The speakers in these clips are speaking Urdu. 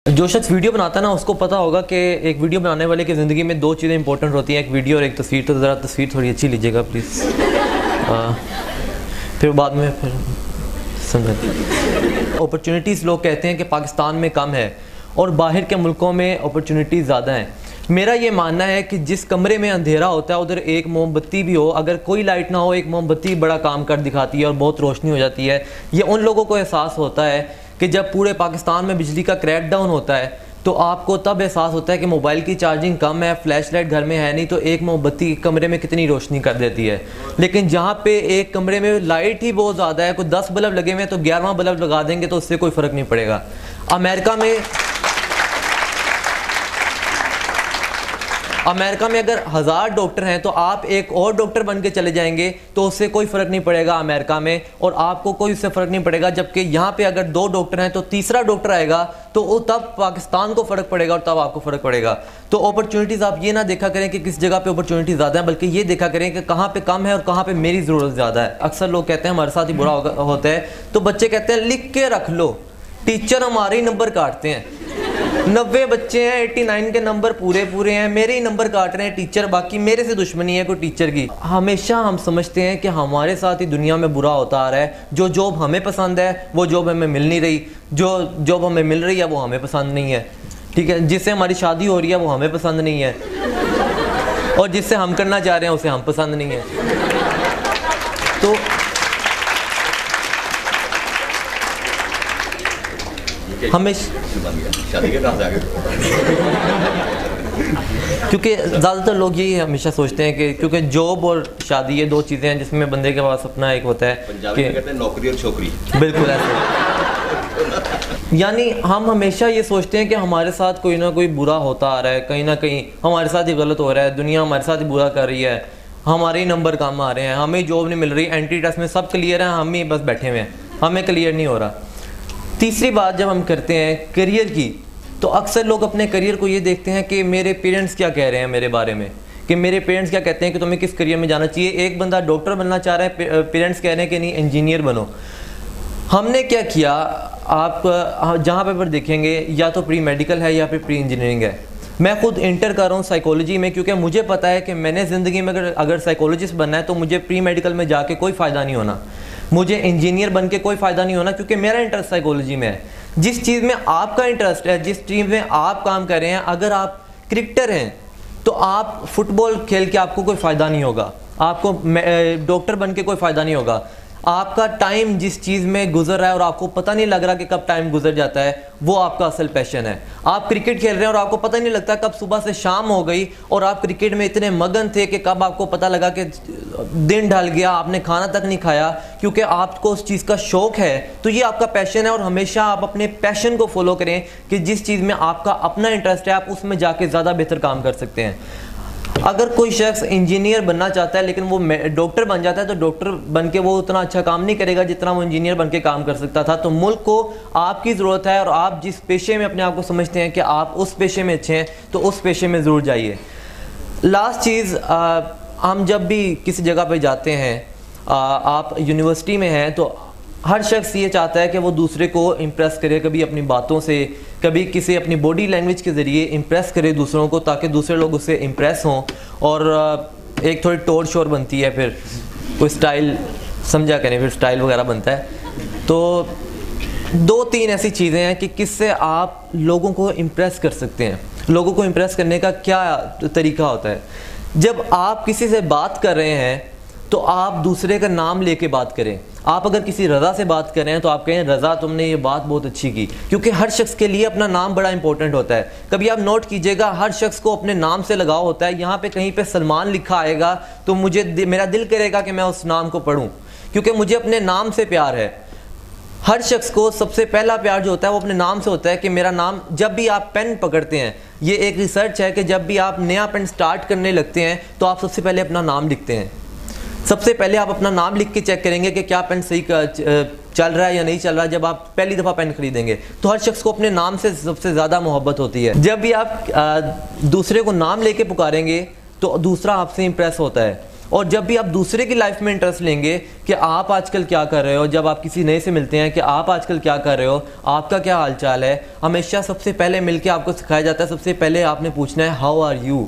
جو شخص ویڈیو بناتا ہے نا اس کو پتا ہوگا کہ ایک ویڈیو بنانے والے کی زندگی میں دو چیزیں امپورٹنٹ ہوتی ہیں، ایک ویڈیو اور ایک تصویر. تو ذرا تصویر تھوڑی اچھی لیجیے گا پلیز، پھر بعد میں پھر سمجھا. اپرچونیٹیز لوگ کہتے ہیں کہ پاکستان میں کم ہے اور باہر کے ملکوں میں اپرچونیٹیز زیادہ ہیں. میرا یہ ماننا ہے کہ جس کمرے میں اندھیرا ہوتا ہے ادھر ایک موم بتی بھی ہو، اگر کوئی لائٹ نہ ہو ایک موم بتی بڑا کام کر دکھاتی ہے اور بہت روشنی ہو جاتی ہے. یہ ان لوگوں کو احساس ہوتا ہے کہ جب پورے پاکستان میں بجلی کا کریک ڈاؤن ہوتا ہے تو آپ کو تب احساس ہوتا ہے کہ موبائل کی چارجنگ کم ہے، فلیش لائٹ گھر میں ہے نہیں تو ایک موم بتی کمرے میں کتنی روشنی کر دیتی ہے. لیکن جہاں پہ ایک کمرے میں لائٹ ہی بہت زیادہ ہے، کوئی 10 بلب لگے ہوئے ہیں تو 11واں بلب لگا دیں گے تو اس سے کوئی فرق نہیں پڑے گا. امریکہ میں اگر 1000 ڈاکٹر ہیں تو آپ ایک اور ڈاکٹر بن کے چلے جائیں گے تو اس سے کوئی فرق نہیں پڑے گا امریکہ میں، اور آپ کو کوئی اس سے فرق نہیں پڑے گا. جبکہ یہاں پہ اگر 2 ڈاکٹر ہیں تو تیسرا ڈاکٹر آئے گا تو وہ تب پاکستان کو فرق پڑے گا اور تب آپ کو فرق پڑے گا. تو اپرچونیٹیز آپ یہ نہ دیکھا کریں کہ کس جگہ پہ اپرچونیٹیز زیادہ ہیں، بلکہ یہ دیکھا کریں کہ کہاں پہ کم ہے اور کہاں پہ میری ضرورت زیادہ ہے. اکثر لوگ کہتے ہیں ہمارے ساتھ ہی برا ہوتا ہے تو بچے کہتے ہیں لکھ کے رکھ لو، ٹیچر ہمارے ہی نمبر کاٹتے ہیں. 90 بچے ہیں، 89 کے نمبر پورے ہیں، میرے ہی نمبر کاٹ رہے ہیں ٹیچر، باقی میرے سے دشمنی ہے کوئی ٹیچر کی. ہمیشہ ہم سمجھتے ہیں کہ ہمارے ساتھ ہی دنیا میں برا ہوتا آ رہا ہے. جو جاب ہمیں پسند ہے وہ جاب ہمیں مل نہیں رہی، جو جاب ہمیں مل رہی ہے وہ ہمیں پسند نہیں ہے، ٹھیک ہے. جس سے ہماری شادی ہو رہی ہے وہ ہمیں پسند نہیں ہے، اور جس سے ہم کرنا چاہ رہے ہیں اسے ہم پسند نہیں ہے. تو کیونکہ زیادہ تر لوگ یہی ہمیشہ سوچتے ہیں کہ کیونکہ جاب اور شادی یہ 2 چیزیں ہیں جس میں بندے کے پاس اپنا ایک ہوتا ہے کہ کہتے ہیں نوکری اور چھوکری. بالکل ایسے، یعنی ہم ہمیشہ یہ سوچتے ہیں کہ ہمارے ساتھ کوئی نہ کوئی برا ہوتا آ رہا ہے، کہیں نہ کہیں ہمارے ساتھ ہی غلط ہو رہا ہے، دنیا ہمارے ساتھ ہی برا کر رہی ہے، ہمارے ہی نمبر کم آ رہے ہیں، ہمیں جاب نہیں مل رہی، اینٹری ٹیسٹ میں سب کلیئر ہیں، ہم ہی بس بیٹھے ہوئے ہیں، ہمیں کلیئر نہیں ہو رہا. تیسری بات جب ہم کرتے ہیں کیریئر کی تو اکثر لوگ اپنے کیریئر کو یہ دیکھتے ہیں کہ میرے پیرنٹس کیا کہہ رہے ہیں میرے بارے میں، کہ میرے پیرنٹس کیا کہتے ہیں کہ تمہیں کس کیریئر میں جانا چاہیے. ایک بندہ ڈاکٹر بننا چاہ رہا ہے، پیرنٹس کہہ رہے ہیں کہ نہیں انجینئر بنو. ہم نے کیا کیا، آپ جہاں پہ دیکھیں گے یا تو پری میڈیکل ہے یا پھر پری انجینئرنگ ہے. میں خود انٹر کر رہا ہوں سائیکالوجی میں کیونکہ مجھے پتا ہے کہ میں نے زندگی میں اگر سائیکالوجسٹ بننا ہے تو مجھے پری میڈیکل میں جا کے کوئی فائدہ نہیں ہونا، مجھے انجینئر بن کے کوئی فائدہ نہیں ہونا، کیونکہ میرا انٹرسٹ سائیکالوجی میں ہے. جس چیز میں آپ کا انٹرسٹ ہے، جس چیز میں آپ کام کر رہے ہیں، اگر آپ کرکٹر ہیں تو آپ فٹ بال کھیل کے آپ کو کوئی فائدہ نہیں ہوگا، آپ کو ڈاکٹر بن کے کوئی فائدہ نہیں ہوگا. آپ کا ٹائم جس چیز میں گزر رہا ہے اور آپ کو پتہ نہیں لگ رہا کہ کب ٹائم گزر جاتا ہے، وہ آپ کا اصل پیشن ہے. آپ کرکٹ کھیل رہے ہیں اور آپ کو پتہ نہیں لگتا کب صبح سے شام ہو گئی، اور آپ کرکٹ میں اتنے مگن تھے کہ کب آپ کو پتہ لگا کہ دن ڈھل گیا، آپ نے کھانا تک نہیں کھایا، کیونکہ آپ کو اس چیز کا شوق ہے. تو یہ آپ کا پیشن ہے، اور ہمیشہ آپ اپنے پیشن کو فالو کریں کہ جس چیز میں آپ کا اپنا انٹرسٹ ہے آپ اس میں جا کے زیادہ بہتر کام کر سکتے ہیں. اگر کوئی شخص انجینئر بننا چاہتا ہے لیکن وہ ڈاکٹر بن جاتا ہے تو ڈاکٹر بن کے وہ اتنا اچھا کام نہیں کرے گا جتنا وہ انجینئر بن کے کام کر سکتا تھا. تو ملک کو آپ کی ضرورت ہے، اور آپ جس پیشے میں اپنے آپ کو سمجھتے ہیں کہ آپ اس پیشے میں اچھے ہیں تو اس پیشے میں ضرور جائیے. لاسٹ چیز، ہم جب بھی کسی جگہ پہ جاتے ہیں، آپ یونیورسٹی میں ہیں تو ہر شخص یہ چاہتا ہے کہ وہ دوسرے کو امپریس کرے، کبھی اپنی باتوں سے، کبھی کسی اپنی باڈی لینگویج کے ذریعے امپریس کرے دوسروں کو تاکہ دوسرے لوگ اس سے امپریس ہوں، اور ایک تھوڑی ٹور شور بنتی ہے، پھر کوئی سٹائل سمجھا کریں، پھر سٹائل وغیرہ بنتا ہے. تو 2-3 ایسی چیزیں ہیں کہ کس سے آپ لوگوں کو امپریس کر سکتے ہیں. لوگوں کو امپریس کرنے کا کیا طریقہ ہوتا ہے؟ جب آپ کسی سے بات کر رہے ہیں تو آپ دوسرے کا نام لے کے بات کریں. آپ اگر کسی رضا سے بات کر رہے ہیں تو آپ کہیں رضا تم نے یہ بات بہت اچھی کی، کیونکہ ہر شخص کے لیے اپنا نام بڑا امپورٹنٹ ہوتا ہے. کبھی آپ نوٹ کیجئے گا ہر شخص کو اپنے نام سے لگاؤ ہوتا ہے. یہاں پہ کہیں پہ سلمان لکھا آئے گا تو میرا دل کرے گا کہ میں اس نام کو پڑھوں، کیونکہ مجھے اپنے نام سے پیار ہے. ہر شخص کو سب سے پہلا پیار جو ہوتا ہے وہ اپنے نام سے ہوتا ہے کہ میرا نام. جب بھی آپ پین پکڑتے ہیں، یہ ایک ریسرچ ہے کہ جب بھی آپ نیا پین سٹارٹ کرنے لگتے ہیں تو آپ سب سے پہلے اپنا نام لکھتے ہیں. سب سے پہلے آپ اپنا نام لکھ کے چیک کریں گے کہ کیا پین صحیح چل رہا ہے یا نہیں چل رہا. جب آپ پہلی دفعہ پین خریدیں گے تو ہر شخص کو اپنے نام سے سب سے زیادہ محبت ہوتی ہے. جب بھی آپ دوسرے کو نام لے کے پکاریں گے تو دوسرا آپ سے امپریس ہوتا ہے. اور جب بھی آپ دوسرے کی لائف میں انٹرسٹ لیں گے کہ آپ آج کل کیا کر رہے ہو، جب آپ کسی نئے سے ملتے ہیں کہ آپ آج کل کیا کر رہے ہو، آپ کا کیا حال چال ہے، ہمیشہ سب سے پہلے مل کے آپ کو سکھایا جاتا ہے سب سے پہلے آپ نے پوچھنا ہے ہاؤ آر یو.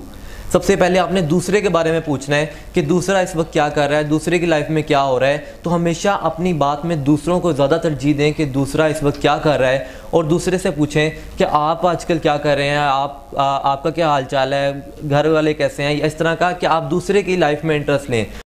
سب سے پہلے آپ نے دوسرے کے بارے میں پوچھنا ہے کہ دوسرا اس وقت کیا کر رہا ہے، دوسرے کی لائف میں کیا ہو رہا ہے. تو ہمیشہ اپنی بات میں دوسروں کو زیادہ ترجیح دیں کہ دوسرا اس وقت کیا کر رہا ہے، اور دوسرے سے پوچھیں کہ آپ آج کل کیا کر رہے ہیں، آپ کا کیا حال چال ہے، گھر والے کیسے ہیں. اس طرح کا کہ آپ دوسرے کی لائف میں انٹرسٹ لیں.